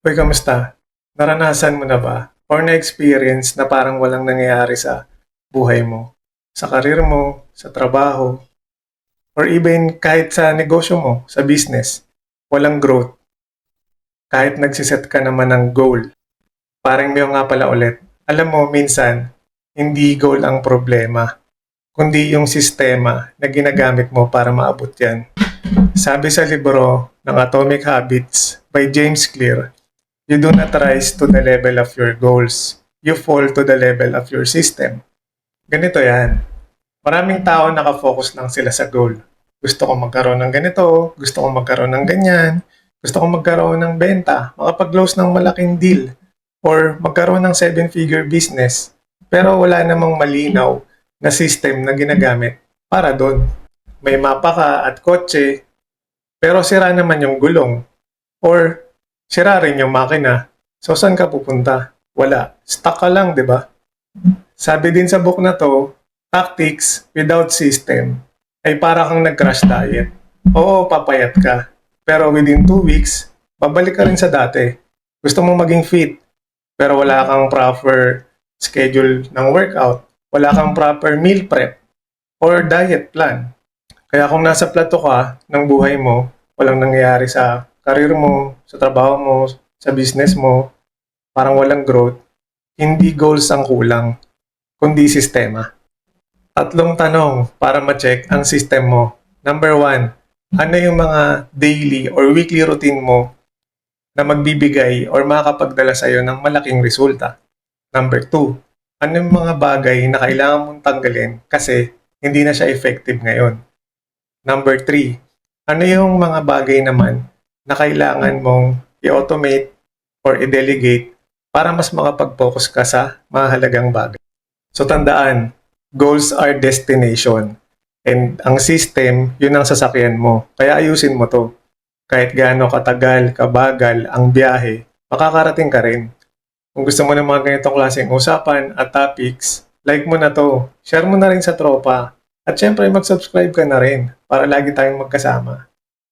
Uy, kamusta? Naranasan mo na ba or na-experience na parang walang nangyayari sa buhay mo, sa karir mo, sa trabaho, or even kahit sa negosyo mo, sa business, walang growth, kahit nagsiset ka naman ng goal. Parang may nga pala ulit. Alam mo, minsan, hindi goal ang problema, kundi yung sistema na ginagamit mo para maabot yan. Sabi sa libro ng Atomic Habits by James Clear, you do not rise to the level of your goals. You fall to the level of your system. Ganito yan. Maraming tao nakafocus lang sila sa goal. Gusto ko magkaroon ng ganito, gusto ko magkaroon ng ganyan, gusto ko magkaroon ng benta, makapag-close ng malaking deal, or magkaroon ng 7-figure business. Pero wala namang malinaw na system na ginagamit para doon. May mapa ka at kotse, pero sira naman yung gulong. Or sira rin yung makina. So, saan ka pupunta? Wala. Stuck ka lang, di ba? Sabi din sa book na to, tactics without system ay para kang nag-crash diet. Oo, papayat ka. Pero within 2 weeks, babalik ka rin sa dati. Gusto mong maging fit, pero wala kang proper schedule ng workout. Wala kang proper meal prep or diet plan. Kaya kung nasa plato ka ng buhay mo, walang nangyayari sa career mo, sa trabaho mo, sa business mo, parang walang growth, hindi goals ang kulang, kundi sistema. Tatlong tanong para ma-check ang system mo. Number 1, ano yung mga daily or weekly routine mo na magbibigay or makakapagdala sa'yo ng malaking resulta? Number 2, ano yung mga bagay na kailangan mong tanggalin kasi hindi na siya effective ngayon? Number 3, ano yung mga bagay naman na kailangan mong i-automate or i-delegate para mas makapag-focus ka sa mahalagang bagay? So tandaan, goals are destination. And ang system, yun ang sasakyan mo. Kaya ayusin mo to. Kahit gaano katagal, kabagal ang biyahe, makakarating ka rin. Kung gusto mo ng mga ganitong klaseng usapan at topics, like mo na to, share mo na rin sa tropa. At syempre mag-subscribe ka na rin para lagi tayong magkasama.